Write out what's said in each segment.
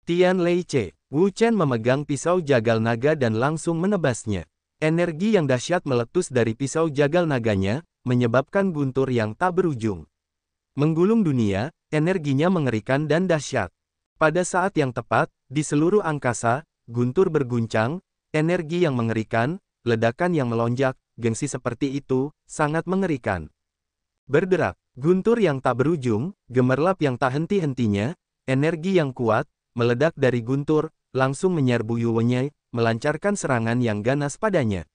Tian Leice, Wu Chen memegang pisau jagal naga dan langsung menebasnya. Energi yang dahsyat meletus dari pisau jagal naganya, menyebabkan guntur yang tak berujung. Menggulung dunia, energinya mengerikan dan dahsyat. Pada saat yang tepat, di seluruh angkasa, guntur berguncang, energi yang mengerikan, ledakan yang melonjak, gengsi seperti itu, sangat mengerikan. Berderak, guntur yang tak berujung, gemerlap yang tak henti-hentinya, energi yang kuat, meledak dari guntur, langsung menyerbu Yu Wenye, melancarkan serangan yang ganas padanya.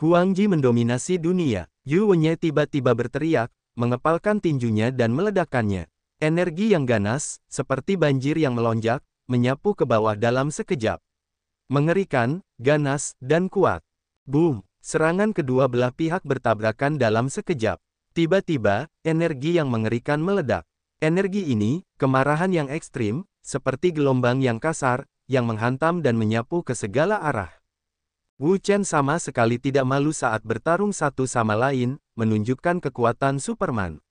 Huang Ji mendominasi dunia. Yu Wenye tiba-tiba berteriak, mengepalkan tinjunya dan meledakkannya. Energi yang ganas, seperti banjir yang melonjak, menyapu ke bawah dalam sekejap. Mengerikan, ganas, dan kuat. Boom! Serangan kedua belah pihak bertabrakan dalam sekejap. Tiba-tiba, energi yang mengerikan meledak. Energi ini, kemarahan yang ekstrim, seperti gelombang yang kasar, yang menghantam dan menyapu ke segala arah. Wu Chen sama sekali tidak malu saat bertarung satu sama lain, menunjukkan kekuatan Superman.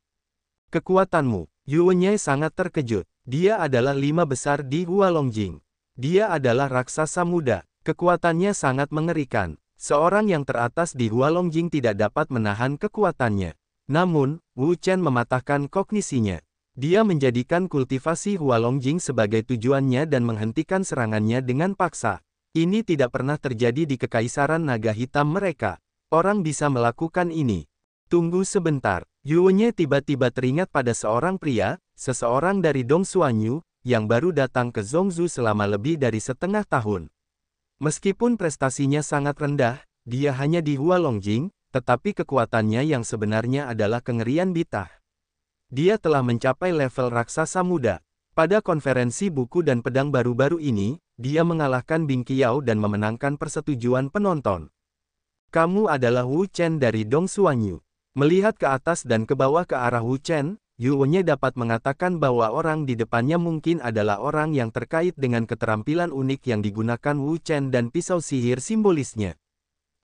Kekuatanmu, Yu Wenye sangat terkejut. Dia adalah 5 besar di Hualongjing. Dia adalah raksasa muda. Kekuatannya sangat mengerikan. Seorang yang teratas di Hualongjing tidak dapat menahan kekuatannya. Namun, Wu Chen mematahkan kognisinya. Dia menjadikan kultivasi Hualongjing sebagai tujuannya dan menghentikan serangannya dengan paksa. Ini tidak pernah terjadi di Kekaisaran Naga Hitam mereka. Orang bisa melakukan ini. Tunggu sebentar. Yu Wenye tiba-tiba teringat pada seorang pria, seseorang dari Dong Xuanyu, yang baru datang ke Zhongzhou selama lebih dari setengah tahun. Meskipun prestasinya sangat rendah, dia hanya di Hualongjing, tetapi kekuatannya yang sebenarnya adalah kengerian bitah. Dia telah mencapai level raksasa muda. Pada konferensi buku dan pedang baru-baru ini, dia mengalahkan Bing Qiao dan memenangkan persetujuan penonton. Kamu adalah Wu Chen dari Dong Xuanyu. Melihat ke atas dan ke bawah ke arah Wu Chen, Yu Wenye dapat mengatakan bahwa orang di depannya mungkin adalah orang yang terkait dengan keterampilan unik yang digunakan Wu Chen dan pisau sihir simbolisnya.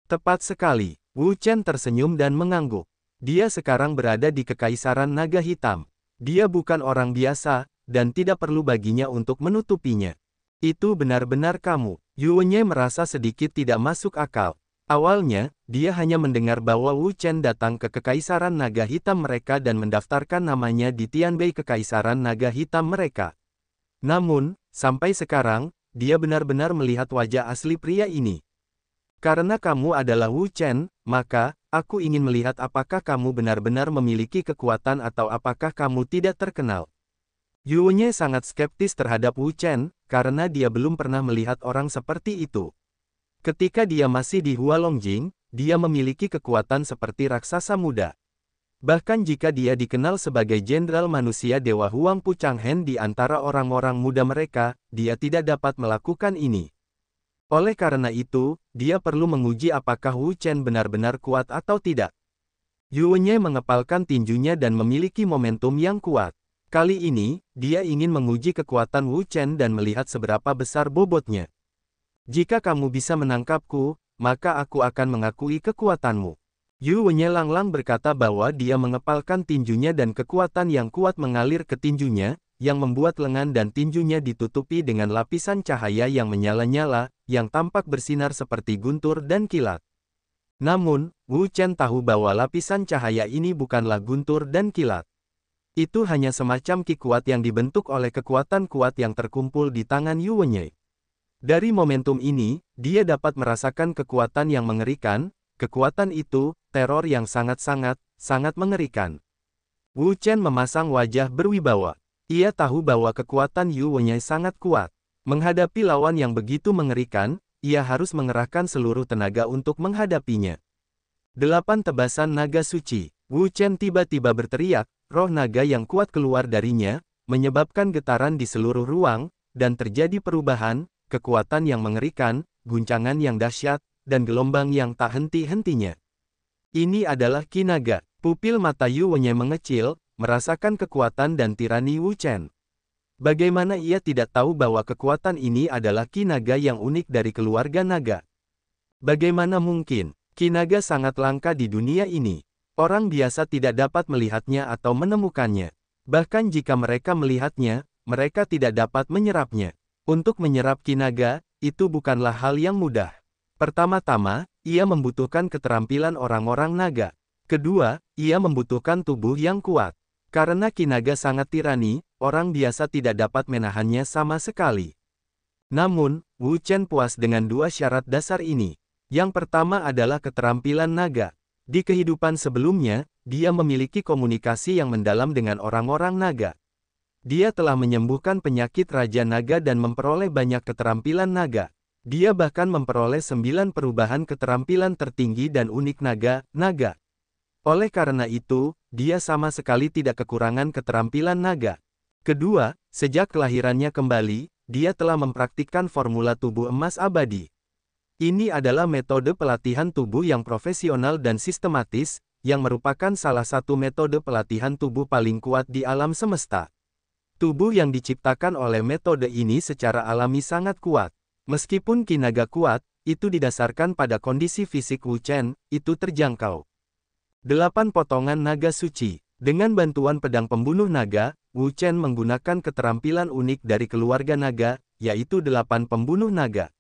Tepat sekali, Wu Chen tersenyum dan mengangguk. Dia sekarang berada di Kekaisaran Naga Hitam. Dia bukan orang biasa, dan tidak perlu baginya untuk menutupinya. Itu benar-benar kamu. Yu Wenye merasa sedikit tidak masuk akal. Awalnya, dia hanya mendengar bahwa Wu Chen datang ke Kekaisaran Naga Hitam mereka dan mendaftarkan namanya di Tianbei Kekaisaran Naga Hitam mereka. Namun, sampai sekarang, dia benar-benar melihat wajah asli pria ini. Karena kamu adalah Wu Chen, maka, aku ingin melihat apakah kamu benar-benar memiliki kekuatan atau apakah kamu tidak terkenal. Yu Wenye sangat skeptis terhadap Wu Chen, karena dia belum pernah melihat orang seperti itu. Ketika dia masih di Hualongjing, dia memiliki kekuatan seperti raksasa muda. Bahkan jika dia dikenal sebagai jenderal manusia Dewa Huang Pu Changhen di antara orang-orang muda mereka, dia tidak dapat melakukan ini. Oleh karena itu, dia perlu menguji apakah Wu Chen benar-benar kuat atau tidak. Yu Wenye mengepalkan tinjunya dan memiliki momentum yang kuat. Kali ini, dia ingin menguji kekuatan Wu Chen dan melihat seberapa besar bobotnya. Jika kamu bisa menangkapku, maka aku akan mengakui kekuatanmu. Yu Wenye langlang berkata bahwa dia mengepalkan tinjunya dan kekuatan yang kuat mengalir ke tinjunya, yang membuat lengan dan tinjunya ditutupi dengan lapisan cahaya yang menyala-nyala, yang tampak bersinar seperti guntur dan kilat. Namun, Wu Chen tahu bahwa lapisan cahaya ini bukanlah guntur dan kilat. Itu hanya semacam ki kuat yang dibentuk oleh kekuatan kuat yang terkumpul di tangan Yu Wenye. Dari momentum ini, dia dapat merasakan kekuatan yang mengerikan, kekuatan itu, teror yang sangat-sangat mengerikan. Wu Chen memasang wajah berwibawa. Ia tahu bahwa kekuatan Yu Wenye sangat kuat. Menghadapi lawan yang begitu mengerikan, ia harus mengerahkan seluruh tenaga untuk menghadapinya. 8 tebasan naga suci. Wu Chen tiba-tiba berteriak, roh naga yang kuat keluar darinya, menyebabkan getaran di seluruh ruang, dan terjadi perubahan, kekuatan yang mengerikan, guncangan yang dahsyat, dan gelombang yang tak henti-hentinya. Ini adalah Ki Naga. Pupil mata Yu Wenye mengecil, merasakan kekuatan dan tirani Wu Chen. Bagaimana ia tidak tahu bahwa kekuatan ini adalah Ki Naga yang unik dari keluarga naga? Bagaimana mungkin? Ki Naga sangat langka di dunia ini. Orang biasa tidak dapat melihatnya atau menemukannya. Bahkan jika mereka melihatnya, mereka tidak dapat menyerapnya. Untuk menyerap Ki Naga, itu bukanlah hal yang mudah. Pertama-tama, ia membutuhkan keterampilan orang-orang naga. Kedua, ia membutuhkan tubuh yang kuat. Karena Ki Naga sangat tirani, orang biasa tidak dapat menahannya sama sekali. Namun, Wu Chen puas dengan dua syarat dasar ini. Yang pertama adalah keterampilan naga. Di kehidupan sebelumnya, dia memiliki komunikasi yang mendalam dengan orang-orang naga. Dia telah menyembuhkan penyakit Raja Naga dan memperoleh banyak keterampilan naga. Dia bahkan memperoleh 9 perubahan keterampilan tertinggi dan unik naga. Oleh karena itu, dia sama sekali tidak kekurangan keterampilan naga. Kedua, sejak kelahirannya kembali, dia telah mempraktikkan formula tubuh emas abadi. Ini adalah metode pelatihan tubuh yang profesional dan sistematis, yang merupakan salah satu metode pelatihan tubuh paling kuat di alam semesta. Tubuh yang diciptakan oleh metode ini secara alami sangat kuat. Meskipun Ki Naga kuat, itu didasarkan pada kondisi fisik Wu Chen, itu terjangkau. 8 potongan naga suci. Dengan bantuan pedang pembunuh naga, Wu Chen menggunakan keterampilan unik dari keluarga naga, yaitu 8 pembunuh naga.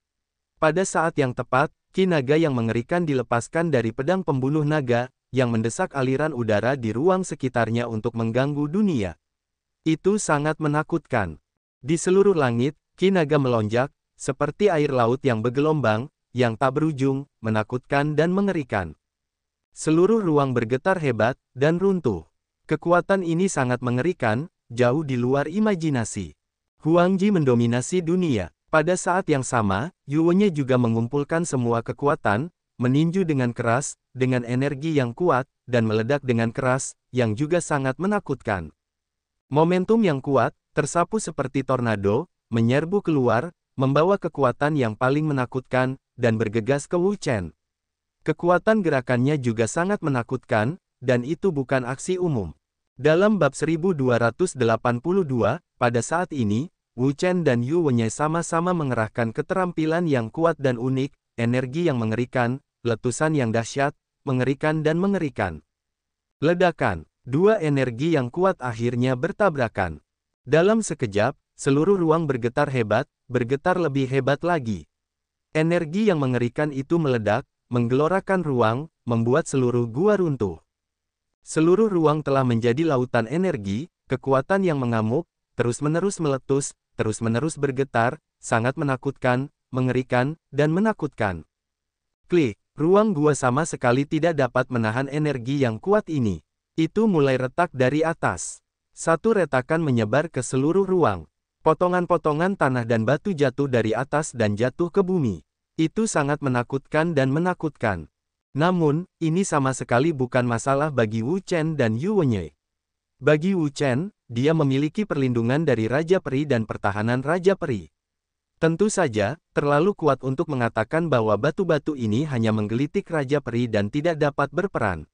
Pada saat yang tepat, Ki Naga yang mengerikan dilepaskan dari pedang pembunuh naga, yang mendesak aliran udara di ruang sekitarnya untuk mengganggu dunia. Itu sangat menakutkan. Di seluruh langit, Ki Naga melonjak, seperti air laut yang bergelombang, yang tak berujung, menakutkan dan mengerikan. Seluruh ruang bergetar hebat, dan runtuh. Kekuatan ini sangat mengerikan, jauh di luar imajinasi. Huang Ji mendominasi dunia. Pada saat yang sama, Yu Wenye juga mengumpulkan semua kekuatan, meninju dengan keras, dengan energi yang kuat, dan meledak dengan keras, yang juga sangat menakutkan. Momentum yang kuat, tersapu seperti tornado, menyerbu keluar, membawa kekuatan yang paling menakutkan, dan bergegas ke Wu Chen. Kekuatan gerakannya juga sangat menakutkan, dan itu bukan aksi umum. Dalam bab 1282, pada saat ini, Wu Chen dan Yu Wenye sama-sama mengerahkan keterampilan yang kuat dan unik, energi yang mengerikan, letusan yang dahsyat, mengerikan dan mengerikan. Ledakan. Dua energi yang kuat akhirnya bertabrakan. Dalam sekejap, seluruh ruang bergetar hebat, bergetar lebih hebat lagi. Energi yang mengerikan itu meledak, menggelorakan ruang, membuat seluruh gua runtuh. Seluruh ruang telah menjadi lautan energi, kekuatan yang mengamuk, terus-menerus meletus, terus-menerus bergetar, sangat menakutkan, mengerikan, dan menakutkan. Klik, ruang gua sama sekali tidak dapat menahan energi yang kuat ini. Itu mulai retak dari atas. Satu retakan menyebar ke seluruh ruang. Potongan-potongan tanah dan batu jatuh dari atas dan jatuh ke bumi. Itu sangat menakutkan dan menakutkan. Namun, ini sama sekali bukan masalah bagi Wu Chen dan Yu Wenye. Bagi Wu Chen, dia memiliki perlindungan dari Raja Peri dan pertahanan Raja Peri. Tentu saja, terlalu kuat untuk mengatakan bahwa batu-batu ini hanya menggelitik Raja Peri dan tidak dapat berperan.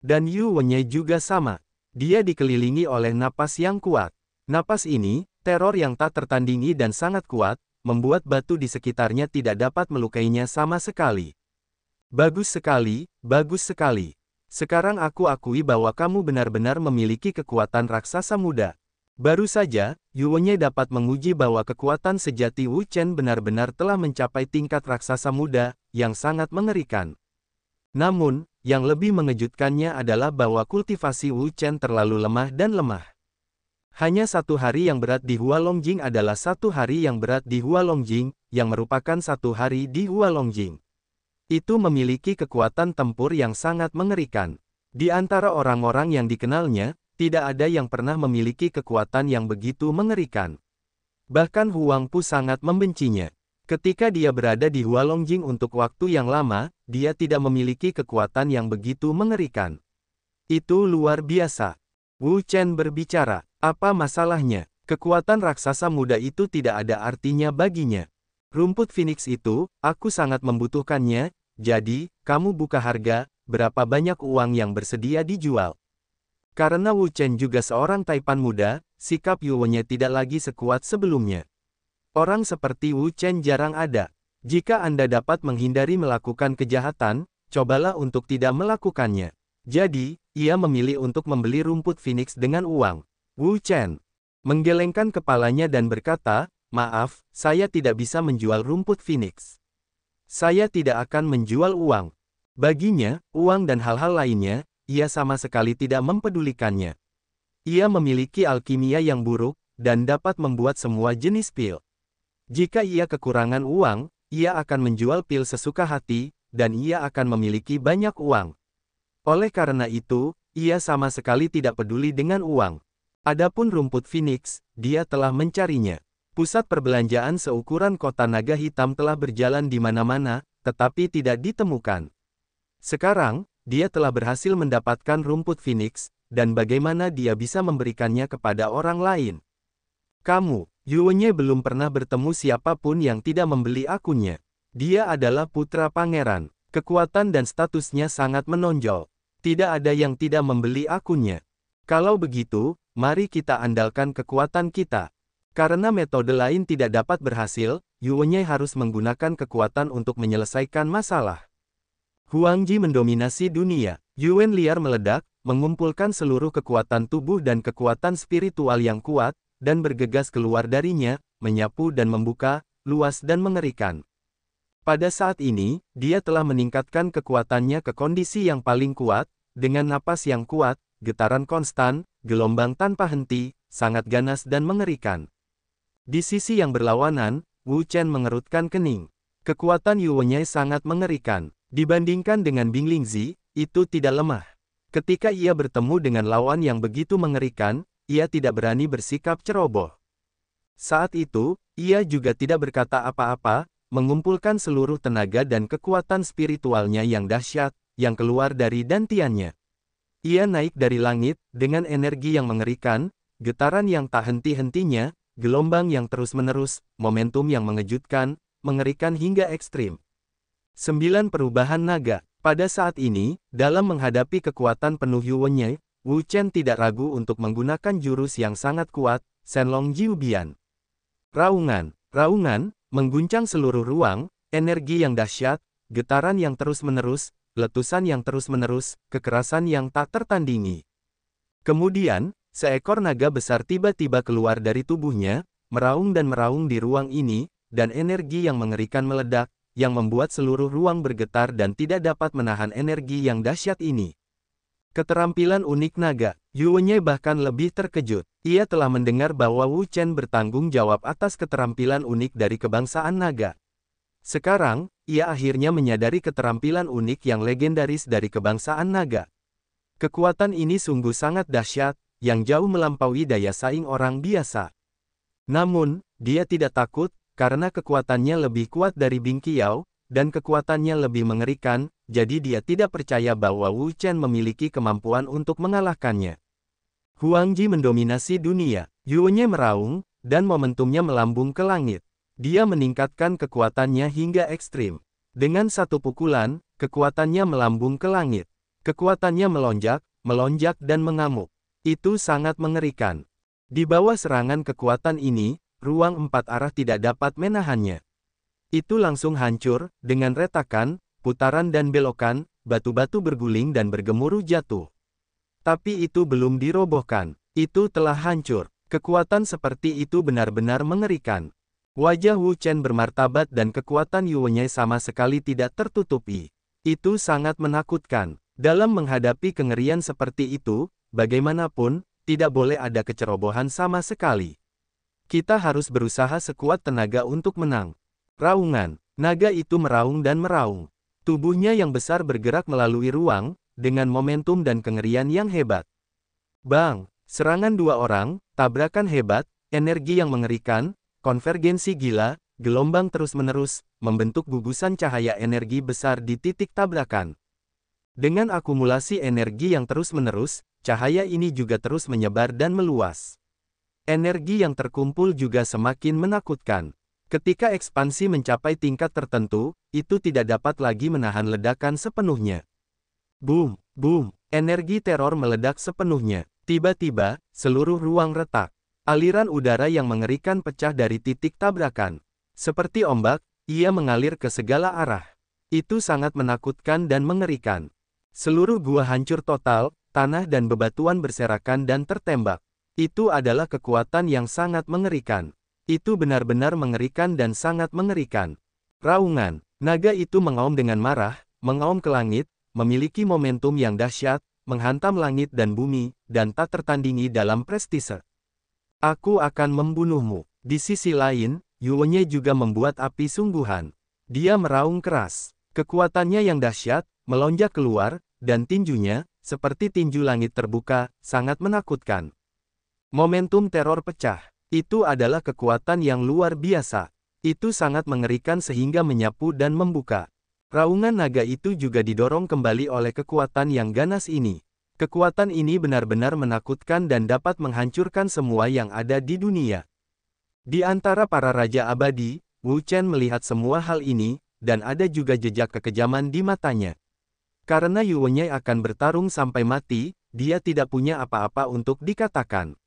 Dan Yu Wenye juga sama. Dia dikelilingi oleh napas yang kuat. Napas ini, teror yang tak tertandingi dan sangat kuat, membuat batu di sekitarnya tidak dapat melukainya sama sekali. Bagus sekali, bagus sekali. Sekarang aku akui bahwa kamu benar-benar memiliki kekuatan raksasa muda. Baru saja, Yu Wenye dapat menguji bahwa kekuatan sejati Wu Chen benar-benar telah mencapai tingkat raksasa muda, yang sangat mengerikan. Namun, yang lebih mengejutkannya adalah bahwa kultivasi Wu Chen terlalu lemah dan lemah. Hanya 1 hari yang berat di Hualongjing adalah 1 hari yang berat di Hualongjing, yang merupakan 1 hari di Hualongjing. Itu memiliki kekuatan tempur yang sangat mengerikan. Di antara orang-orang yang dikenalnya, tidak ada yang pernah memiliki kekuatan yang begitu mengerikan. Bahkan Huang Pu sangat membencinya. Ketika dia berada di Hualongjing untuk waktu yang lama, dia tidak memiliki kekuatan yang begitu mengerikan. Itu luar biasa. Wu Chen berbicara, apa masalahnya? Kekuatan raksasa muda itu tidak ada artinya baginya. Rumput Phoenix itu, aku sangat membutuhkannya, jadi, kamu buka harga, berapa banyak uang yang bersedia dijual. Karena Wu Chen juga seorang taipan muda, sikap Yu Wenye tidak lagi sekuat sebelumnya. Orang seperti Wu Chen jarang ada. Jika Anda dapat menghindari melakukan kejahatan, cobalah untuk tidak melakukannya. Jadi, ia memilih untuk membeli rumput Phoenix dengan uang. Wu Chen menggelengkan kepalanya dan berkata, Maaf, saya tidak bisa menjual rumput Phoenix. Saya tidak akan menjual uang. Baginya, uang dan hal-hal lainnya, ia sama sekali tidak mempedulikannya. Ia memiliki alkimia yang buruk, dan dapat membuat semua jenis pil. Jika ia kekurangan uang, ia akan menjual pil sesuka hati, dan ia akan memiliki banyak uang. Oleh karena itu, ia sama sekali tidak peduli dengan uang. Adapun rumput Phoenix, dia telah mencarinya. Pusat perbelanjaan seukuran kota naga hitam telah berjalan di mana-mana, tetapi tidak ditemukan. Sekarang, dia telah berhasil mendapatkan rumput Phoenix, dan bagaimana dia bisa memberikannya kepada orang lain. Kamu, Yuwenye belum pernah bertemu siapapun yang tidak membeli akunnya. Dia adalah putra pangeran. Kekuatan dan statusnya sangat menonjol. Tidak ada yang tidak membeli akunnya. Kalau begitu, mari kita andalkan kekuatan kita. Karena metode lain tidak dapat berhasil, Yuwenye harus menggunakan kekuatan untuk menyelesaikan masalah. Huang Ji mendominasi dunia. Yuwen liar meledak, mengumpulkan seluruh kekuatan tubuh dan kekuatan spiritual yang kuat, dan bergegas keluar darinya, menyapu dan membuka, luas dan mengerikan. Pada saat ini, dia telah meningkatkan kekuatannya ke kondisi yang paling kuat, dengan napas yang kuat, getaran konstan, gelombang tanpa henti, sangat ganas dan mengerikan. Di sisi yang berlawanan, Wu Chen mengerutkan kening. Kekuatan Yuwenye sangat mengerikan. Dibandingkan dengan Bing Lingzi, itu tidak lemah. Ketika ia bertemu dengan lawan yang begitu mengerikan, ia tidak berani bersikap ceroboh. Saat itu, ia juga tidak berkata apa-apa, mengumpulkan seluruh tenaga dan kekuatan spiritualnya yang dahsyat, yang keluar dari dantiannya. Ia naik dari langit, dengan energi yang mengerikan, getaran yang tak henti-hentinya, gelombang yang terus-menerus, momentum yang mengejutkan, mengerikan hingga ekstrim. 9 perubahan naga. Pada saat ini, dalam menghadapi kekuatan penuh Yuwenye, Wu Chen tidak ragu untuk menggunakan jurus yang sangat kuat, Shenlong Jiubian. Raungan, mengguncang seluruh ruang, energi yang dahsyat, getaran yang terus-menerus, letusan yang terus-menerus, kekerasan yang tak tertandingi. Kemudian, seekor naga besar tiba-tiba keluar dari tubuhnya, meraung di ruang ini, dan energi yang mengerikan meledak, yang membuat seluruh ruang bergetar dan tidak dapat menahan energi yang dahsyat ini. Keterampilan unik naga. Yuwenye bahkan lebih terkejut. Ia telah mendengar bahwa Wu Chen bertanggung jawab atas keterampilan unik dari kebangsaan naga. Sekarang, ia akhirnya menyadari keterampilan unik yang legendaris dari kebangsaan naga. Kekuatan ini sungguh sangat dahsyat, yang jauh melampaui daya saing orang biasa. Namun, dia tidak takut, karena kekuatannya lebih kuat dari Bing Qiao, dan kekuatannya lebih mengerikan, jadi dia tidak percaya bahwa Wu Chen memiliki kemampuan untuk mengalahkannya. Huang Ji mendominasi dunia. Yuwenye meraung, dan momentumnya melambung ke langit. Dia meningkatkan kekuatannya hingga ekstrim. Dengan satu pukulan, kekuatannya melambung ke langit. Kekuatannya melonjak dan mengamuk. Itu sangat mengerikan. Di bawah serangan kekuatan ini, ruang 4 arah tidak dapat menahannya. Itu langsung hancur, dengan retakan, putaran dan belokan, batu-batu berguling dan bergemuruh jatuh. Tapi itu belum dirobohkan. Itu telah hancur. Kekuatan seperti itu benar-benar mengerikan. Wajah Wu Chen bermartabat dan kekuatan Yuwenye sama sekali tidak tertutupi. Itu sangat menakutkan. Dalam menghadapi kengerian seperti itu, bagaimanapun, tidak boleh ada kecerobohan sama sekali. Kita harus berusaha sekuat tenaga untuk menang. Raungan. Naga itu meraung dan meraung. Tubuhnya yang besar bergerak melalui ruang, dengan momentum dan kengerian yang hebat. Bang! Serangan dua orang, tabrakan hebat, energi yang mengerikan, konvergensi gila, gelombang terus-menerus, membentuk gugusan cahaya energi besar di titik tabrakan. Dengan akumulasi energi yang terus-menerus, cahaya ini juga terus menyebar dan meluas. Energi yang terkumpul juga semakin menakutkan. Ketika ekspansi mencapai tingkat tertentu, itu tidak dapat lagi menahan ledakan sepenuhnya. Boom, boom, energi teror meledak sepenuhnya. Tiba-tiba, seluruh ruang retak. Aliran udara yang mengerikan pecah dari titik tabrakan. Seperti ombak, ia mengalir ke segala arah. Itu sangat menakutkan dan mengerikan. Seluruh gua hancur total, tanah dan bebatuan berserakan dan tertembak. Itu adalah kekuatan yang sangat mengerikan. Itu benar-benar mengerikan dan sangat mengerikan. Raungan, naga itu mengaum dengan marah, mengaum ke langit, memiliki momentum yang dahsyat, menghantam langit dan bumi, dan tak tertandingi dalam prestise. Aku akan membunuhmu. Di sisi lain, Yuwenye juga membuat api sungguhan. Dia meraung keras. Kekuatannya yang dahsyat, melonjak keluar, dan tinjunya, seperti tinju langit terbuka, sangat menakutkan. Momentum teror pecah. Itu adalah kekuatan yang luar biasa. Itu sangat mengerikan sehingga menyapu dan membuka. Raungan naga itu juga didorong kembali oleh kekuatan yang ganas ini. Kekuatan ini benar-benar menakutkan dan dapat menghancurkan semua yang ada di dunia. Di antara para raja abadi, Wu Chen melihat semua hal ini, dan ada juga jejak kekejaman di matanya. Karena Yuwenye akan bertarung sampai mati, dia tidak punya apa-apa untuk dikatakan.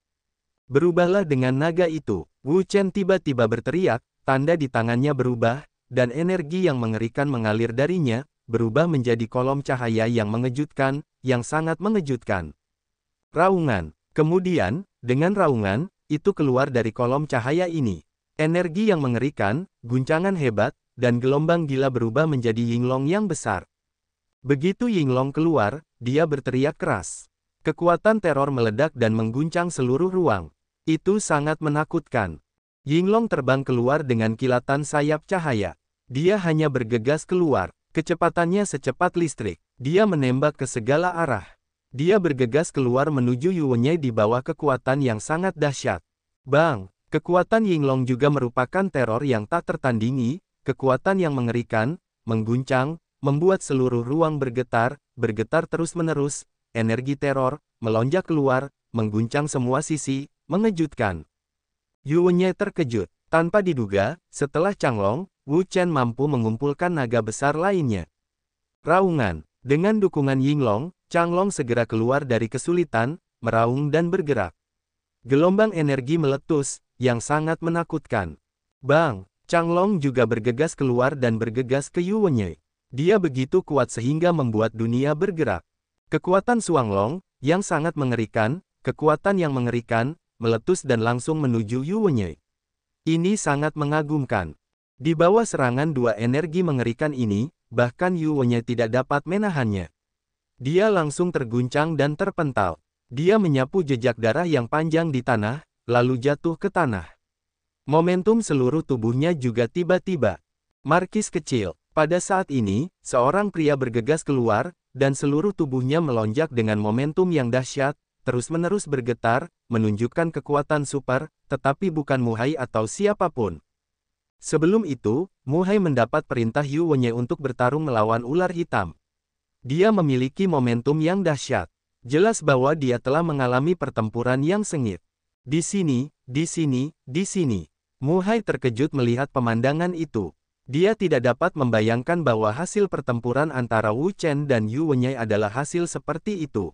Berubahlah dengan naga itu. Wu Chen tiba-tiba berteriak, tanda di tangannya berubah, dan energi yang mengerikan mengalir darinya, berubah menjadi kolom cahaya yang mengejutkan, yang sangat mengejutkan. Raungan. Kemudian, dengan raungan, itu keluar dari kolom cahaya ini. Energi yang mengerikan, guncangan hebat, dan gelombang gila berubah menjadi Yinglong yang besar. Begitu Yinglong keluar, dia berteriak keras. Kekuatan teror meledak dan mengguncang seluruh ruang. Itu sangat menakutkan. Yinglong terbang keluar dengan kilatan sayap cahaya. Dia hanya bergegas keluar. Kecepatannya secepat listrik. Dia menembak ke segala arah. Dia bergegas keluar menuju Yuwenye di bawah kekuatan yang sangat dahsyat. Bang! Kekuatan Yinglong juga merupakan teror yang tak tertandingi, kekuatan yang mengerikan, mengguncang, membuat seluruh ruang bergetar, bergetar terus-menerus, energi teror, melonjak keluar, mengguncang semua sisi, mengejutkan. Yuwenye terkejut. Tanpa diduga, setelah Changlong, Wu Chen mampu mengumpulkan naga besar lainnya. Raungan. Dengan dukungan Yinglong, Changlong segera keluar dari kesulitan, meraung dan bergerak. Gelombang energi meletus, yang sangat menakutkan. Bang! Changlong juga bergegas keluar dan bergegas ke Yuwenye. Dia begitu kuat sehingga membuat dunia bergerak. Kekuatan Xuanglong, yang sangat mengerikan, kekuatan yang mengerikan, meletus dan langsung menuju Yuwenye. Ini sangat mengagumkan. Di bawah serangan dua energi mengerikan ini, bahkan Yuwenye tidak dapat menahannya. Dia langsung terguncang dan terpental. Dia menyapu jejak darah yang panjang di tanah, lalu jatuh ke tanah. Momentum seluruh tubuhnya juga tiba-tiba. Markis kecil. Pada saat ini, seorang pria bergegas keluar, dan seluruh tubuhnya melonjak dengan momentum yang dahsyat, terus-menerus bergetar, menunjukkan kekuatan super, tetapi bukan Muhai atau siapapun. Sebelum itu, Muhai mendapat perintah Yuwenye untuk bertarung melawan ular hitam. Dia memiliki momentum yang dahsyat. Jelas bahwa dia telah mengalami pertempuran yang sengit. Di sini, di sini, di sini. Muhai terkejut melihat pemandangan itu. Dia tidak dapat membayangkan bahwa hasil pertempuran antara Wu Chen dan Yuwenye adalah hasil seperti itu.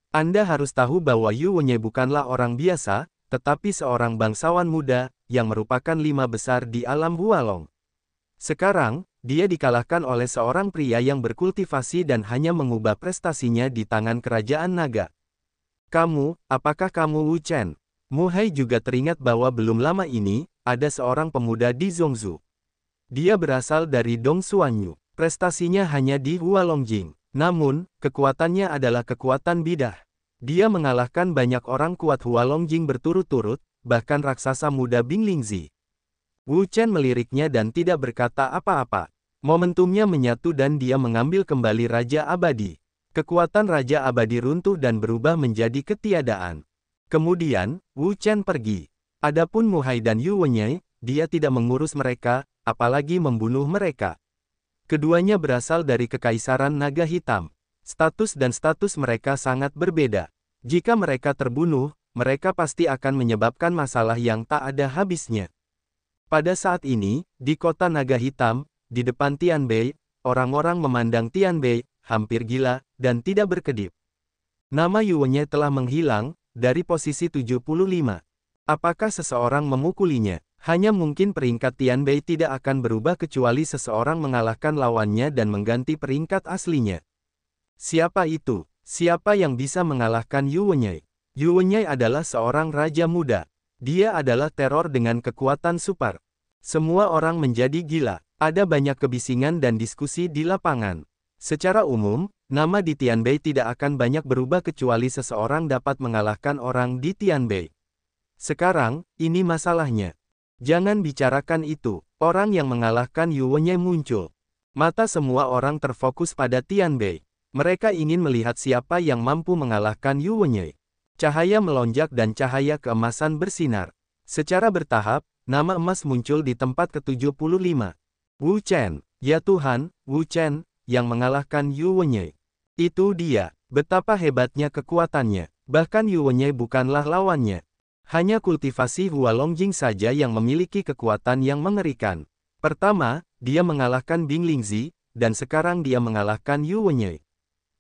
Anda harus tahu bahwa Yuwenye bukanlah orang biasa, tetapi seorang bangsawan muda, yang merupakan 5 besar di alam Hualong. Sekarang, dia dikalahkan oleh seorang pria yang berkultivasi dan hanya mengubah prestasinya di tangan kerajaan naga. Apakah kamu Wu Chen? Muhai juga teringat bahwa belum lama ini, ada seorang pemuda di Zhongzhou. Dia berasal dari Dongsuanyu. Prestasinya hanya di Hualongjing. Namun, kekuatannya adalah kekuatan bidah. Dia mengalahkan banyak orang kuat Hualongjing berturut-turut, bahkan raksasa muda Bing Lingzi. Wu Chen meliriknya dan tidak berkata apa-apa. Momentumnya menyatu dan dia mengambil kembali Raja Abadi. Kekuatan Raja Abadi runtuh dan berubah menjadi ketiadaan. Kemudian, Wu Chen pergi. Adapun Muhai dan Yuwenye, dia tidak mengurus mereka, apalagi membunuh mereka. Keduanya berasal dari Kekaisaran Naga Hitam. Status dan status mereka sangat berbeda. Jika mereka terbunuh, mereka pasti akan menyebabkan masalah yang tak ada habisnya. Pada saat ini, di kota Naga Hitam, di depan Tianbei, orang-orang memandang Tianbei, hampir gila, dan tidak berkedip. Nama Yuwenye telah menghilang, dari posisi 75. Apakah seseorang memukulinya? Hanya mungkin peringkat Tianbei tidak akan berubah kecuali seseorang mengalahkan lawannya dan mengganti peringkat aslinya. Siapa itu? Siapa yang bisa mengalahkan Yuwenye? Yuwenye adalah seorang raja muda. Dia adalah teror dengan kekuatan super. Semua orang menjadi gila. Ada banyak kebisingan dan diskusi di lapangan. Secara umum, nama di Tianbei tidak akan banyak berubah kecuali seseorang dapat mengalahkan orang di Tianbei. Sekarang, ini masalahnya. Jangan bicarakan itu. Orang yang mengalahkan Yu Wenye muncul. Mata semua orang terfokus pada Tianbei. Mereka ingin melihat siapa yang mampu mengalahkan Yu Wenye. Cahaya melonjak dan cahaya keemasan bersinar. Secara bertahap, nama emas muncul di tempat ke-75. Wu Chen. Ya Tuhan, Wu Chen, yang mengalahkan Yu Wenye. Itu dia. Betapa hebatnya kekuatannya. Bahkan Yu Wenye bukanlah lawannya. Hanya kultivasi Hua Longjing saja yang memiliki kekuatan yang mengerikan. Pertama, dia mengalahkan Bing Lingzi, dan sekarang dia mengalahkan Yu Wenye.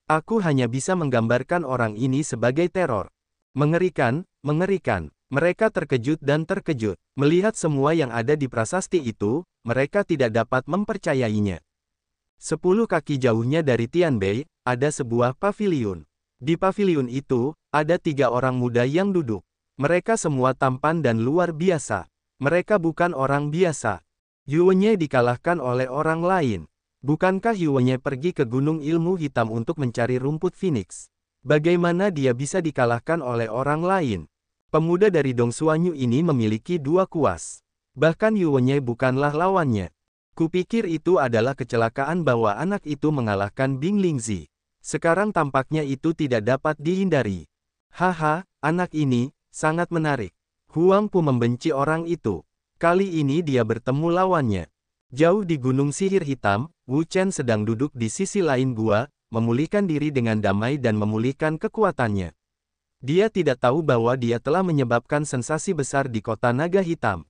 Aku hanya bisa menggambarkan orang ini sebagai teror. Mengerikan, mengerikan. Mereka terkejut dan terkejut. Melihat semua yang ada di prasasti itu, mereka tidak dapat mempercayainya. 10 kaki jauhnya dari Tianbei, ada sebuah paviliun. Di paviliun itu, ada 3 orang muda yang duduk. Mereka semua tampan dan luar biasa. Mereka bukan orang biasa. Yu Wenye dikalahkan oleh orang lain. Bukankah Yu Wenye pergi ke Gunung Ilmu Hitam untuk mencari rumput Phoenix? Bagaimana dia bisa dikalahkan oleh orang lain? Pemuda dari Dongsuanyu ini memiliki 2 kuas. Bahkan Yu Wenye bukanlah lawannya. Kupikir itu adalah kecelakaan bahwa anak itu mengalahkan Bing Lingzi. Sekarang tampaknya itu tidak dapat dihindari. Haha, anak ini sangat menarik. Huang Pu membenci orang itu. Kali ini dia bertemu lawannya. Jauh di Gunung Sihir Hitam, Wu Chen sedang duduk di sisi lain gua, memulihkan diri dengan damai dan memulihkan kekuatannya. Dia tidak tahu bahwa dia telah menyebabkan sensasi besar di kota naga hitam.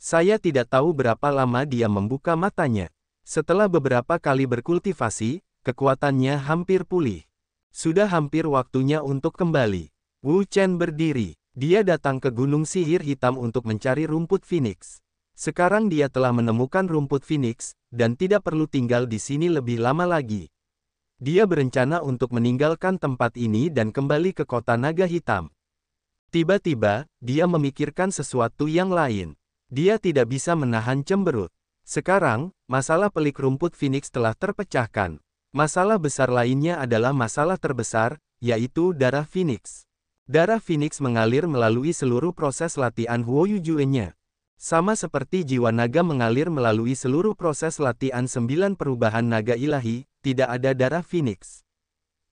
Saya tidak tahu berapa lama dia membuka matanya. Setelah beberapa kali berkultivasi, kekuatannya hampir pulih. Sudah hampir waktunya untuk kembali. Wu Chen berdiri. Dia datang ke Gunung Sihir Hitam untuk mencari rumput Phoenix. Sekarang dia telah menemukan rumput Phoenix, dan tidak perlu tinggal di sini lebih lama lagi. Dia berencana untuk meninggalkan tempat ini dan kembali ke kota naga hitam. Tiba-tiba, dia memikirkan sesuatu yang lain. Dia tidak bisa menahan cemberut. Sekarang, masalah pelik rumput Phoenix telah terpecahkan. Masalah besar lainnya adalah masalah terbesar, yaitu darah Phoenix. Darah Phoenix mengalir melalui seluruh proses latihan Huoyu Jue-nya. Sama seperti jiwa naga mengalir melalui seluruh proses latihan 9 perubahan naga ilahi, tidak ada darah Phoenix.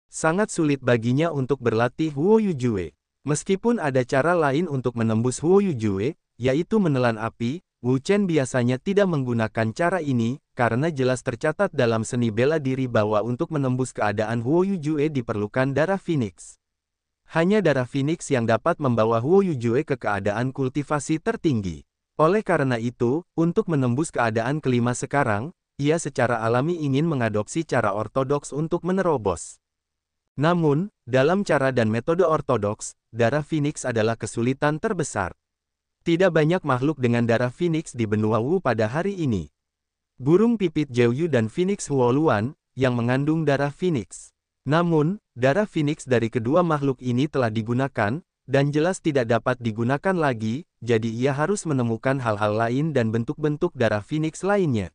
Sangat sulit baginya untuk berlatih Huoyu Jue. Meskipun ada cara lain untuk menembus Huoyu Jue, yaitu menelan api, Wu Chen biasanya tidak menggunakan cara ini, karena jelas tercatat dalam seni bela diri bahwa untuk menembus keadaan Huoyu Jue diperlukan darah Phoenix. Hanya darah Phoenix yang dapat membawa Huoyu Jue ke keadaan kultivasi tertinggi. Oleh karena itu, untuk menembus keadaan kelima sekarang, ia secara alami ingin mengadopsi cara ortodoks untuk menerobos. Namun, dalam cara dan metode ortodoks, darah Phoenix adalah kesulitan terbesar. Tidak banyak makhluk dengan darah Phoenix di benua Wu pada hari ini. Burung pipit Zhouyu dan Phoenix Huoluan, yang mengandung darah Phoenix. Namun, darah Phoenix dari kedua makhluk ini telah digunakan, dan jelas tidak dapat digunakan lagi, jadi ia harus menemukan hal-hal lain dan bentuk-bentuk darah Phoenix lainnya.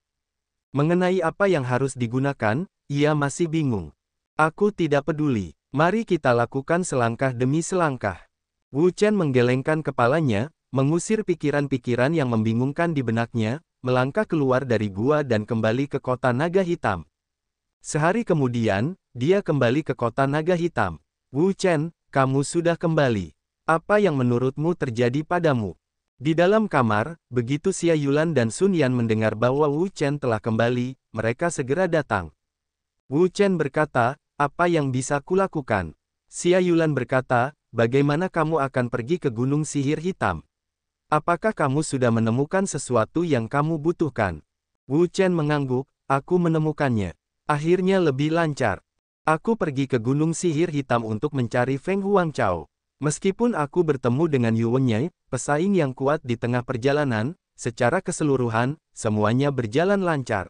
Mengenai apa yang harus digunakan, ia masih bingung. Aku tidak peduli, mari kita lakukan selangkah demi selangkah. Wu Chen menggelengkan kepalanya, mengusir pikiran-pikiran yang membingungkan di benaknya, melangkah keluar dari gua dan kembali ke kota naga hitam. Sehari kemudian, dia kembali ke kota naga hitam. Wu Chen, kamu sudah kembali. Apa yang menurutmu terjadi padamu? Di dalam kamar, begitu Xia Yulan dan Sun Yan mendengar bahwa Wu Chen telah kembali, mereka segera datang. Wu Chen berkata, apa yang bisa kulakukan? Xia Yulan berkata, bagaimana kamu akan pergi ke Gunung Sihir Hitam? Apakah kamu sudah menemukan sesuatu yang kamu butuhkan? Wu Chen mengangguk, aku menemukannya. Akhirnya lebih lancar. Aku pergi ke Gunung Sihir Hitam untuk mencari Feng Huangchao. Meskipun aku bertemu dengan Yu Wenye, pesaing yang kuat di tengah perjalanan, secara keseluruhan, semuanya berjalan lancar.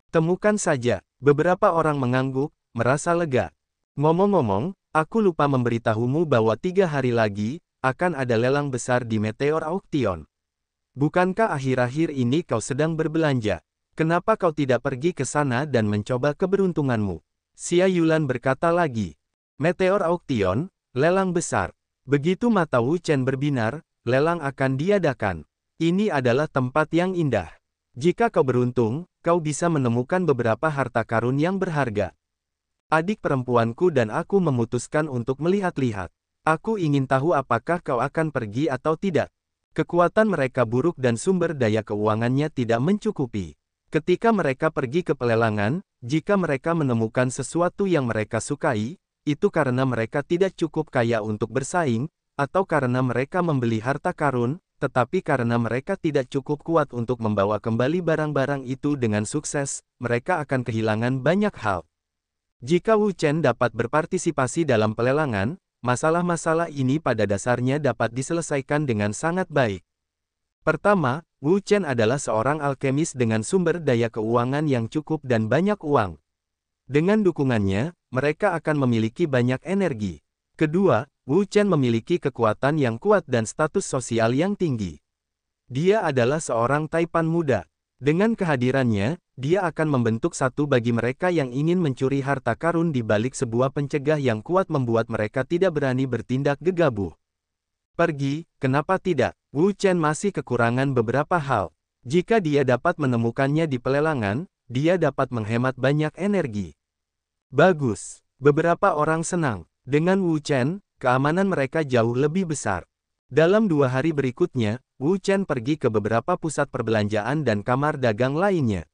Temukan saja, beberapa orang mengangguk, merasa lega. Ngomong-ngomong, aku lupa memberitahumu bahwa 3 hari lagi, akan ada lelang besar di Meteor Auction. Bukankah akhir-akhir ini kau sedang berbelanja? Kenapa kau tidak pergi ke sana dan mencoba keberuntunganmu? Xia Yulan berkata lagi. Meteor Auction, lelang besar. Begitu mata Wu Chen berbinar, lelang akan diadakan. Ini adalah tempat yang indah. Jika kau beruntung, kau bisa menemukan beberapa harta karun yang berharga. Adik perempuanku dan aku memutuskan untuk melihat-lihat. Aku ingin tahu apakah kau akan pergi atau tidak. Kekuatan mereka buruk dan sumber daya keuangannya tidak mencukupi. Ketika mereka pergi ke pelelangan, jika mereka menemukan sesuatu yang mereka sukai, itu karena mereka tidak cukup kaya untuk bersaing, atau karena mereka membeli harta karun, tetapi karena mereka tidak cukup kuat untuk membawa kembali barang-barang itu dengan sukses, mereka akan kehilangan banyak hal. Jika Wu Chen dapat berpartisipasi dalam pelelangan, masalah-masalah ini pada dasarnya dapat diselesaikan dengan sangat baik. Pertama, Wu Chen adalah seorang alkemis dengan sumber daya keuangan yang cukup dan banyak uang. Dengan dukungannya, mereka akan memiliki banyak energi. Kedua, Wu Chen memiliki kekuatan yang kuat dan status sosial yang tinggi. Dia adalah seorang taipan muda. Dengan kehadirannya, dia akan membentuk satu bagi mereka yang ingin mencuri harta karun di balik sebuah pencegah yang kuat membuat mereka tidak berani bertindak gegabah. Pergi, kenapa tidak? Wu Chen masih kekurangan beberapa hal. Jika dia dapat menemukannya di pelelangan, dia dapat menghemat banyak energi. Bagus. Beberapa orang senang. Dengan Wu Chen, keamanan mereka jauh lebih besar. Dalam 2 hari berikutnya, Wu Chen pergi ke beberapa pusat perbelanjaan dan kamar dagang lainnya.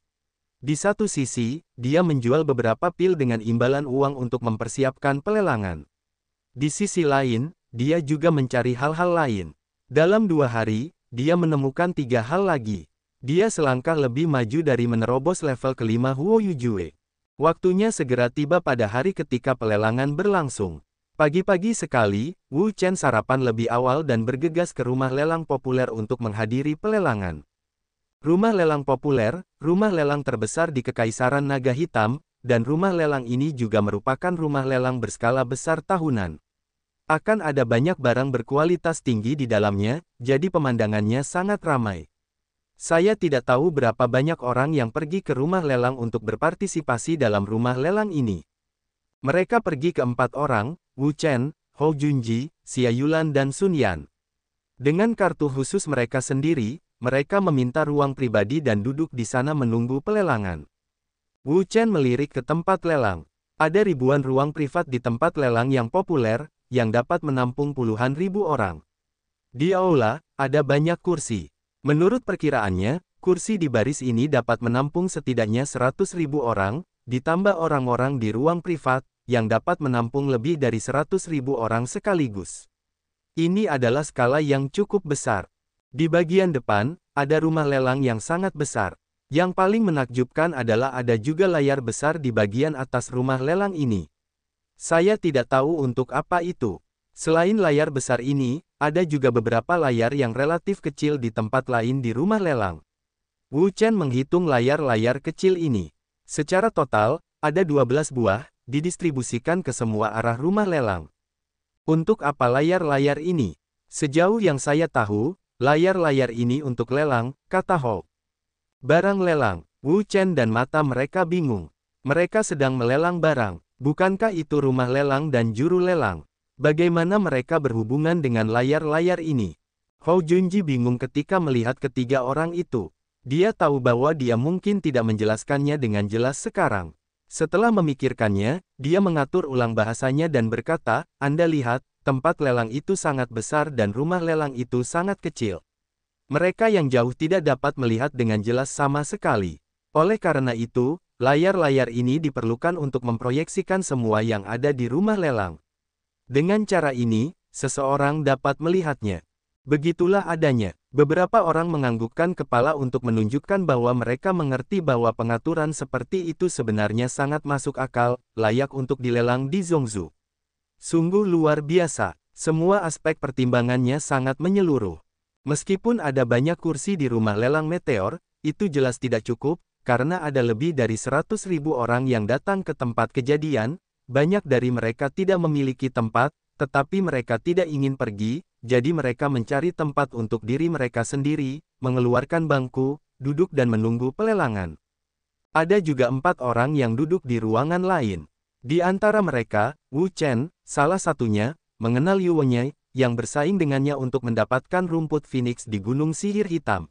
Di satu sisi, dia menjual beberapa pil dengan imbalan uang untuk mempersiapkan pelelangan. Di sisi lain, dia juga mencari hal-hal lain. Dalam 2 hari, dia menemukan 3 hal lagi. Dia selangkah lebih maju dari menerobos level kelima Huo Yujue. Waktunya segera tiba pada hari ketika pelelangan berlangsung. Pagi-pagi sekali, Wu Chen sarapan lebih awal dan bergegas ke rumah lelang populer untuk menghadiri pelelangan. Rumah lelang populer, rumah lelang terbesar di Kekaisaran Naga Hitam, dan rumah lelang ini juga merupakan rumah lelang berskala besar tahunan. Akan ada banyak barang berkualitas tinggi di dalamnya, jadi pemandangannya sangat ramai. Saya tidak tahu berapa banyak orang yang pergi ke rumah lelang untuk berpartisipasi dalam rumah lelang ini. Mereka pergi ke 4 orang, Wu Chen, Hou Junji, Xia Yulan dan Sun Yan. Dengan kartu khusus mereka sendiri, mereka meminta ruang pribadi dan duduk di sana menunggu pelelangan. Wu Chen melirik ke tempat lelang. Ada ribuan ruang privat di tempat lelang yang populer, yang dapat menampung puluhan ribu orang. Di aula, ada banyak kursi. Menurut perkiraannya, kursi di baris ini dapat menampung setidaknya 100.000 orang, ditambah orang-orang di ruang privat, yang dapat menampung lebih dari 100.000 orang sekaligus. Ini adalah skala yang cukup besar. Di bagian depan, ada rumah lelang yang sangat besar. Yang paling menakjubkan adalah ada juga layar besar di bagian atas rumah lelang ini. Saya tidak tahu untuk apa itu. Selain layar besar ini, ada juga beberapa layar yang relatif kecil di tempat lain di rumah lelang. Wu Chen menghitung layar-layar kecil ini. Secara total, ada 12 buah, didistribusikan ke semua arah rumah lelang. Untuk apa layar-layar ini? Sejauh yang saya tahu, layar-layar ini untuk lelang, kata Hou. Barang lelang. Wu Chen dan mata mereka bingung. Mereka sedang melelang barang. Bukankah itu rumah lelang dan juru lelang? Bagaimana mereka berhubungan dengan layar-layar ini? Hou Junji bingung ketika melihat ketiga orang itu. Dia tahu bahwa dia mungkin tidak menjelaskannya dengan jelas sekarang. Setelah memikirkannya, dia mengatur ulang bahasanya dan berkata, Anda lihat, tempat lelang itu sangat besar dan rumah lelang itu sangat kecil. Mereka yang jauh tidak dapat melihat dengan jelas sama sekali. Oleh karena itu, layar-layar ini diperlukan untuk memproyeksikan semua yang ada di rumah lelang. Dengan cara ini, seseorang dapat melihatnya. Begitulah adanya. Beberapa orang menganggukkan kepala untuk menunjukkan bahwa mereka mengerti bahwa pengaturan seperti itu sebenarnya sangat masuk akal, layak untuk dilelang di Zhongzhou. Sungguh luar biasa. Semua aspek pertimbangannya sangat menyeluruh. Meskipun ada banyak kursi di rumah lelang meteor, itu jelas tidak cukup, karena ada lebih dari 100.000 orang yang datang ke tempat kejadian. Banyak dari mereka tidak memiliki tempat, tetapi mereka tidak ingin pergi, jadi mereka mencari tempat untuk diri mereka sendiri, mengeluarkan bangku, duduk dan menunggu pelelangan. Ada juga 4 orang yang duduk di ruangan lain. Di antara mereka, Wu Chen, salah satunya, mengenal Yu Wenye, yang bersaing dengannya untuk mendapatkan rumput Phoenix di Gunung Sihir Hitam.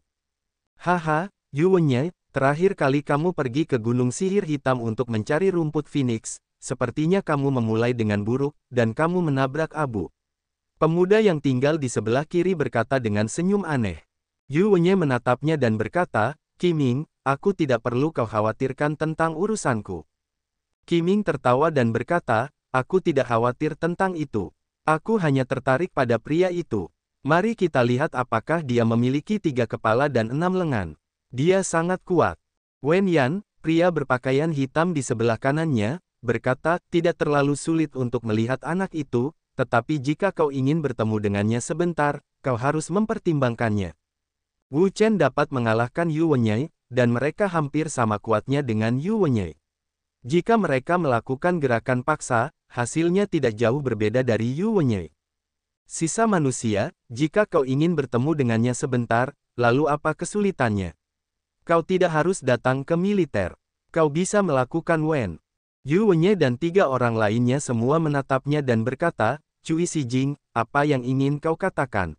Haha, Yu Wenye, terakhir kali kamu pergi ke Gunung Sihir Hitam untuk mencari rumput Phoenix, sepertinya kamu memulai dengan buruk, dan kamu menabrak abu. Pemuda yang tinggal di sebelah kiri berkata dengan senyum aneh. Yu Wenye menatapnya dan berkata, Qiming, aku tidak perlu kau khawatirkan tentang urusanku. Qiming tertawa dan berkata, aku tidak khawatir tentang itu. Aku hanya tertarik pada pria itu. Mari kita lihat apakah dia memiliki 3 kepala dan 6 lengan. Dia sangat kuat. Wen Yan, pria berpakaian hitam di sebelah kanannya, berkata, tidak terlalu sulit untuk melihat anak itu, tetapi jika kau ingin bertemu dengannya sebentar, kau harus mempertimbangkannya. Wu Chen dapat mengalahkan Yu Wenye, dan mereka hampir sama kuatnya dengan Yu Wenye. Jika mereka melakukan gerakan paksa, hasilnya tidak jauh berbeda dari Yu Wenye. Sisa manusia, jika kau ingin bertemu dengannya sebentar, lalu apa kesulitannya? Kau tidak harus datang ke militer. Kau bisa melakukan Wen. Yu Wenye dan 3 orang lainnya semua menatapnya dan berkata, Cui Sijing, apa yang ingin kau katakan?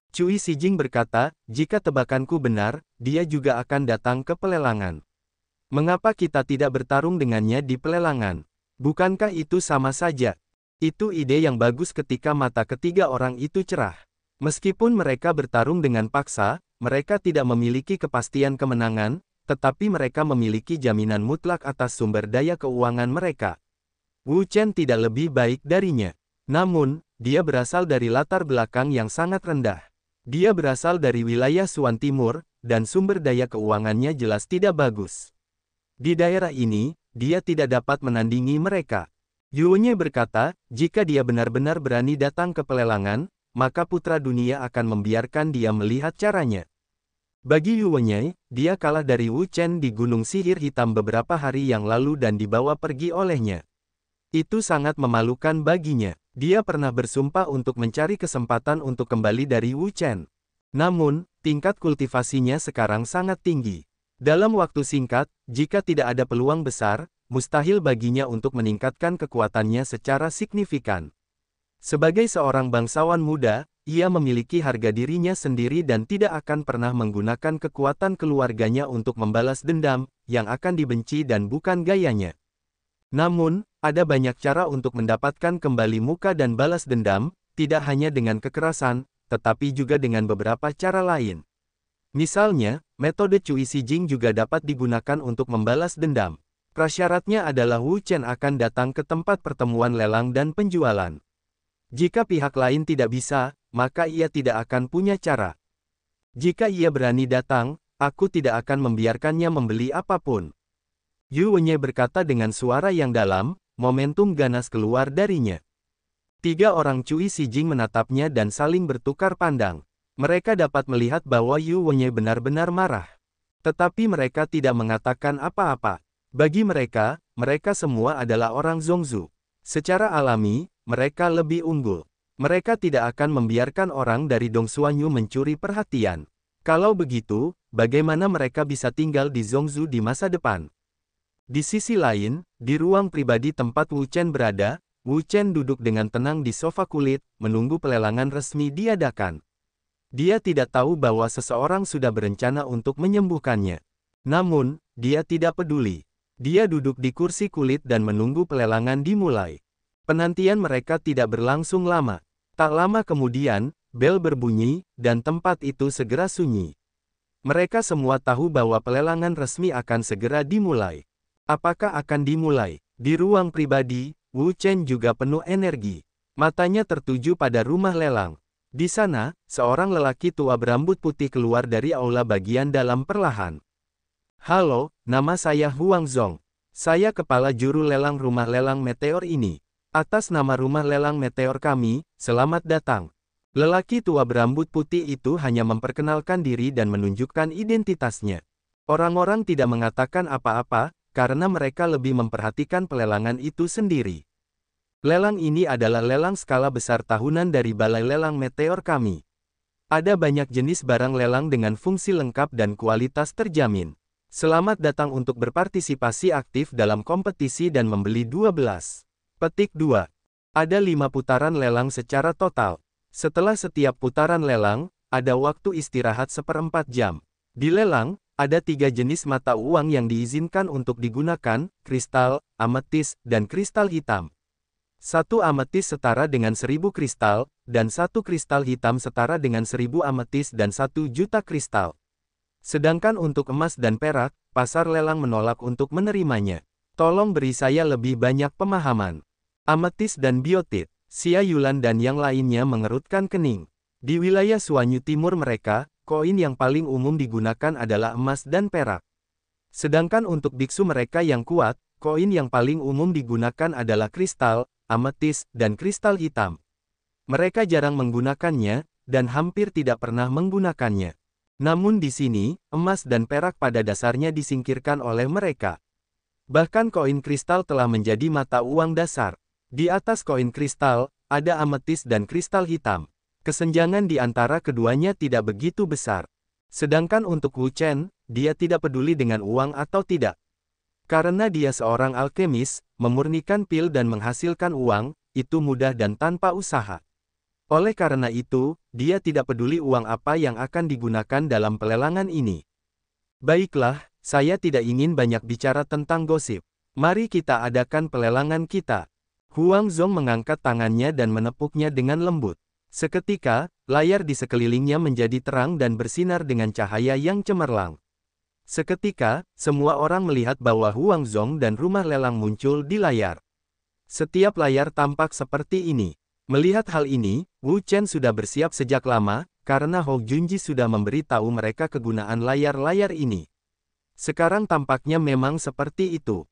Cui Sijing berkata, jika tebakanku benar, dia juga akan datang ke pelelangan. Mengapa kita tidak bertarung dengannya di pelelangan? Bukankah itu sama saja? Itu ide yang bagus ketika mata ketiga orang itu cerah. Meskipun mereka bertarung dengan paksa, mereka tidak memiliki kepastian kemenangan, tetapi mereka memiliki jaminan mutlak atas sumber daya keuangan mereka. Wu Chen tidak lebih baik darinya. Namun, dia berasal dari latar belakang yang sangat rendah. Dia berasal dari wilayah Suan Timur, dan sumber daya keuangannya jelas tidak bagus. Di daerah ini, dia tidak dapat menandingi mereka. Yu Wenye berkata, jika dia benar-benar berani datang ke pelelangan, maka putra dunia akan membiarkan dia melihat caranya. Bagi Yu Wenye, dia kalah dari Wu Chen di Gunung Sihir Hitam beberapa hari yang lalu dan dibawa pergi olehnya. Itu sangat memalukan baginya. Dia pernah bersumpah untuk mencari kesempatan untuk kembali dari Wu Chen. Namun, tingkat kultivasinya sekarang sangat tinggi. Dalam waktu singkat, jika tidak ada peluang besar, mustahil baginya untuk meningkatkan kekuatannya secara signifikan. Sebagai seorang bangsawan muda, ia memiliki harga dirinya sendiri dan tidak akan pernah menggunakan kekuatan keluarganya untuk membalas dendam, yang akan dibenci dan bukan gayanya. Namun, ada banyak cara untuk mendapatkan kembali muka dan balas dendam, tidak hanya dengan kekerasan, tetapi juga dengan beberapa cara lain. Misalnya, metode Cui Sijing juga dapat digunakan untuk membalas dendam. Prasyaratnya adalah Wu Chen akan datang ke tempat pertemuan lelang dan penjualan. Jika pihak lain tidak bisa, maka ia tidak akan punya cara. Jika ia berani datang, aku tidak akan membiarkannya membeli apapun. Yu Wenye berkata dengan suara yang dalam, momentum ganas keluar darinya. 3 orang Cui Sijing menatapnya dan saling bertukar pandang. Mereka dapat melihat bahwa Yu Wenye benar-benar marah. Tetapi mereka tidak mengatakan apa-apa. Bagi mereka, mereka semua adalah orang Zhongzu. Secara alami, mereka lebih unggul. Mereka tidak akan membiarkan orang dari Dongsuanyu mencuri perhatian. Kalau begitu, bagaimana mereka bisa tinggal di Zhongzu di masa depan? Di sisi lain, di ruang pribadi tempat Wu Chen berada, Wu Chen duduk dengan tenang di sofa kulit, menunggu pelelangan resmi diadakan. Dia tidak tahu bahwa seseorang sudah berencana untuk menyembuhkannya. Namun, dia tidak peduli. Dia duduk di kursi kulit dan menunggu pelelangan dimulai. Penantian mereka tidak berlangsung lama. Tak lama kemudian, bel berbunyi, dan tempat itu segera sunyi. Mereka semua tahu bahwa pelelangan resmi akan segera dimulai. Apakah akan dimulai? Di ruang pribadi, Wu Chen juga penuh energi. Matanya tertuju pada rumah lelang. Di sana, seorang lelaki tua berambut putih keluar dari aula bagian dalam perlahan. Halo, nama saya Huang Zhong. Saya kepala juru lelang rumah lelang meteor ini. Atas nama rumah lelang meteor kami, selamat datang. Lelaki tua berambut putih itu hanya memperkenalkan diri dan menunjukkan identitasnya. Orang-orang tidak mengatakan apa-apa, karena mereka lebih memperhatikan pelelangan itu sendiri. Lelang ini adalah lelang skala besar tahunan dari Balai Lelang Meteor kami. Ada banyak jenis barang lelang dengan fungsi lengkap dan kualitas terjamin. Selamat datang untuk berpartisipasi aktif dalam kompetisi dan membeli 12. Petik 2. Ada 5 putaran lelang secara total. Setelah setiap putaran lelang, ada waktu istirahat 1/4 jam. Di lelang, ada 3 jenis mata uang yang diizinkan untuk digunakan, kristal, ametis, dan kristal hitam. 1 ametis setara dengan 1000 kristal, dan 1 kristal hitam setara dengan 1000 ametis dan 1 juta kristal. Sedangkan untuk emas dan perak, pasar lelang menolak untuk menerimanya. Tolong beri saya lebih banyak pemahaman. Ametis dan biotit, Xia Yulan dan yang lainnya mengerutkan kening. Di wilayah Suanyu Timur mereka, koin yang paling umum digunakan adalah emas dan perak. Sedangkan untuk biksu mereka yang kuat, koin yang paling umum digunakan adalah kristal, ametis, dan kristal hitam. Mereka jarang menggunakannya, dan hampir tidak pernah menggunakannya. Namun di sini, emas dan perak pada dasarnya disingkirkan oleh mereka. Bahkan koin kristal telah menjadi mata uang dasar. Di atas koin kristal, ada ametis dan kristal hitam. Kesenjangan di antara keduanya tidak begitu besar. Sedangkan untuk Wu Chen, dia tidak peduli dengan uang atau tidak. Karena dia seorang alkemis, memurnikan pil dan menghasilkan uang, itu mudah dan tanpa usaha. Oleh karena itu, dia tidak peduli uang apa yang akan digunakan dalam pelelangan ini. Baiklah, saya tidak ingin banyak bicara tentang gosip. Mari kita adakan pelelangan kita. Huang Zong mengangkat tangannya dan menepuknya dengan lembut. Seketika, layar di sekelilingnya menjadi terang dan bersinar dengan cahaya yang cemerlang. Seketika, semua orang melihat bahwa Huang Zong dan rumah lelang muncul di layar. Setiap layar tampak seperti ini. Melihat hal ini, Wu Chen sudah bersiap sejak lama, karena Hou Junji sudah memberitahu mereka kegunaan layar-layar ini. Sekarang tampaknya memang seperti itu.